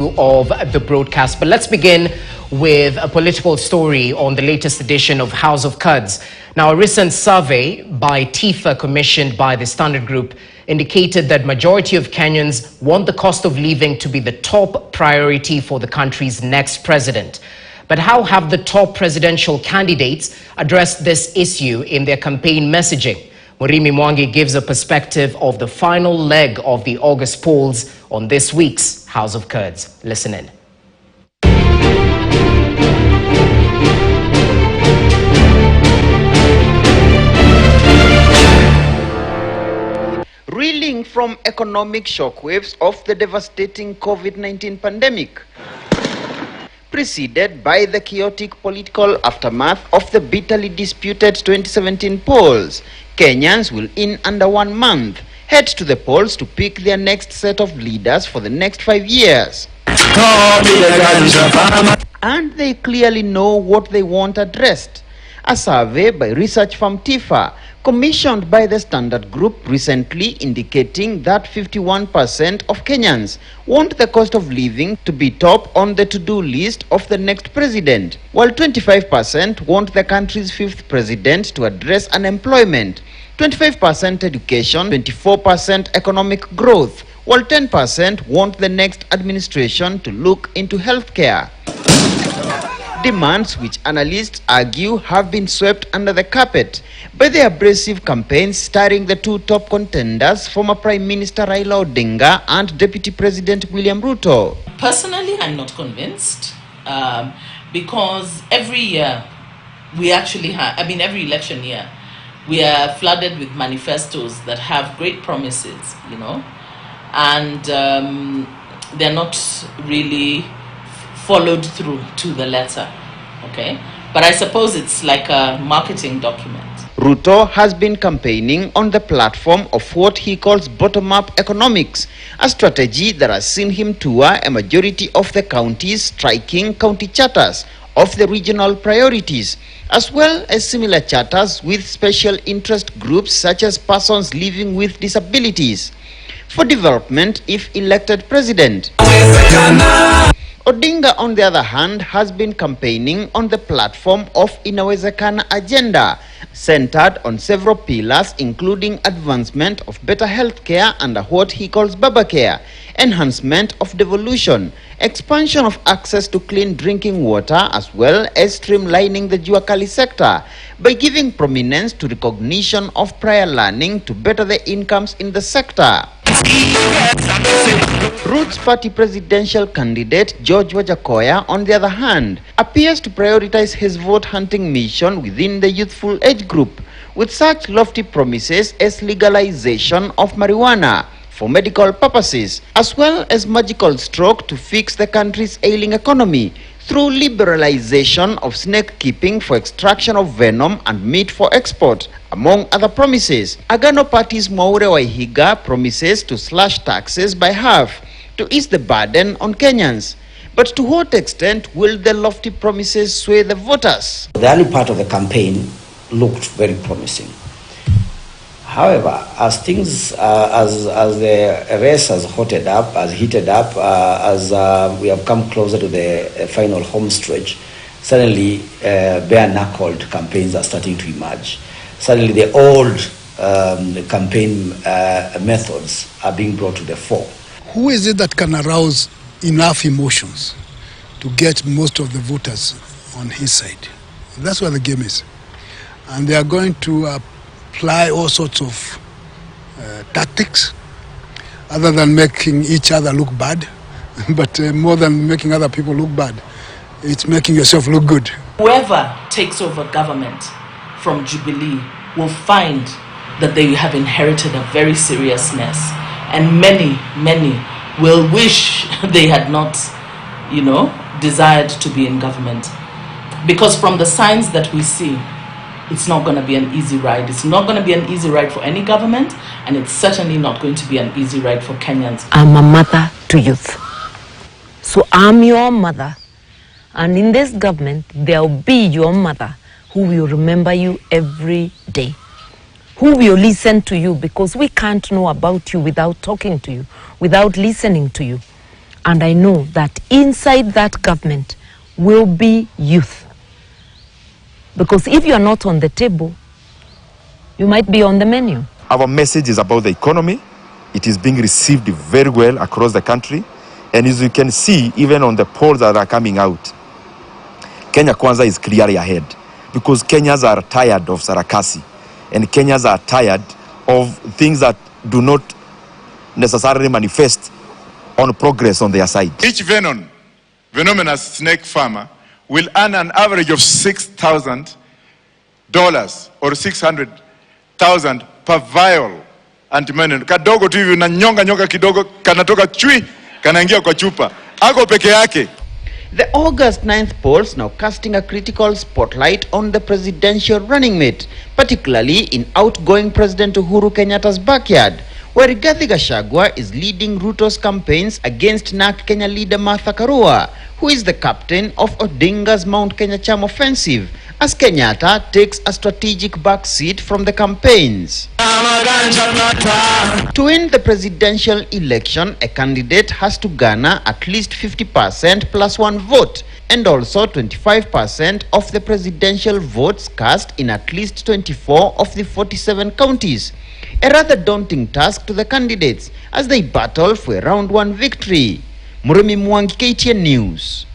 Of the broadcast, but let's begin with a political story on the latest edition of House of Cards. Now, a recent survey by TIFA commissioned by the Standard Group indicated that majority of Kenyans want the cost of living to be the top priority for the country's next president. But how have the top presidential candidates addressed this issue in their campaign messaging? Murimi Mwangi gives a perspective of the final leg of the August polls on this week's House of Cards. Listen in. Reeling from economic shockwaves of the devastating COVID-19 pandemic, preceded by the chaotic political aftermath of the bitterly disputed 2017 polls, Kenyans will in under 1 month head to the polls to pick their next set of leaders for the next 5 years. And they clearly know what they want addressed. A survey by research firm TIFA, commissioned by the Standard Group, recently indicating that 51% of Kenyans want the cost of living to be top on the to-do list of the next president, while 25% want the country's 5th president to address unemployment, 25% education, 24% economic growth, while 10% want the next administration to look into healthcare. Demands which analysts argue have been swept under the carpet by the abrasive campaigns starring the two top contenders, former Prime Minister Raila Odinga and Deputy President William Ruto. Personally, I'm not convinced because every year we actually have, every election year, we are flooded with manifestos that have great promises, and they're not really followed through to the letter, okay? But I suppose it's like a marketing document. Ruto has been campaigning on the platform of what he calls bottom-up economics, a strategy that has seen him tour a majority of the counties, striking county charters of the regional priorities, as well as similar charters with special interest groups such as persons living with disabilities, for development if elected president. Odinga, on the other hand, has been campaigning on the platform of Inawezekana agenda, centered on several pillars including advancement of better healthcare under what he calls Baba Care, enhancement of devolution, expansion of access to clean drinking water, as well as streamlining the Jua Kali sector by giving prominence to recognition of prior learning to better the incomes in the sector. Roots Party presidential candidate George Wajakoya, on the other hand, appears to prioritize his vote-hunting mission within the youthful age group, with such lofty promises as legalization of marijuana for medical purposes, as well as magical stroke to fix the country's ailing economy through liberalization of snake keeping for extraction of venom and meat for export, among other promises. Agano Party's Mwaure Waihiga promises to slash taxes by half to ease the burden on Kenyans. But to what extent will the lofty promises sway the voters? The early part of the campaign looked very promising. However, as things, as the race has heated up, as we have come closer to the final home stretch, suddenly bare-knuckled campaigns are starting to emerge. Suddenly the old campaign methods are being brought to the fore. Who is it that can arouse enough emotions to get most of the voters on his side? That's what the game is. And they are going to apply all sorts of tactics other than making each other look bad, but more than making other people look bad, it's making yourself look good. Whoever takes over government from Jubilee will find that they have inherited a very serious mess, and many will wish they had not, desired to be in government, because from the signs that we see, it's not going to be an easy ride. It's not going to be an easy ride for any government, and it's certainly not going to be an easy ride for Kenyans. I'm a mother to youth. So I'm your mother. And in this government, there'll be your mother who will remember you every day, who will listen to you, because we can't know about you without talking to you, without listening to you. And I know that inside that government will be youth. Because if you are not on the table, you might be on the menu. Our message is about the economy. It is being received very well across the country. And as you can see, even on the polls that are coming out, Kenya Kwanza is clearly ahead. Because Kenyans are tired of Sarakasi. And Kenyans are tired of things that do not necessarily manifest on progress on their side. Each venomous snake farmer will earn an average of $6,000 or 600,000 per vial antivenom. Kadogo tu hivi unanyonga kidogo kanatoka chui kanaingia kwa chupa. Ako peke yake. The August 9th polls now casting a critical spotlight on the presidential running mate, particularly in outgoing President Uhuru Kenyatta's backyard, where Rigathi Gachagua is leading Ruto's campaigns against NARC Kenya leader Martha Karua, who is the captain of Odinga's Mount Kenya Charm offensive, as Kenyatta takes a strategic backseat from the campaigns. To win the presidential election, a candidate has to garner at least 50% plus one vote, and also 25% of the presidential votes cast in at least 24 of the 47 counties. A rather daunting task to the candidates as they battle for a round one victory. Murimi Mwangi, KTN News.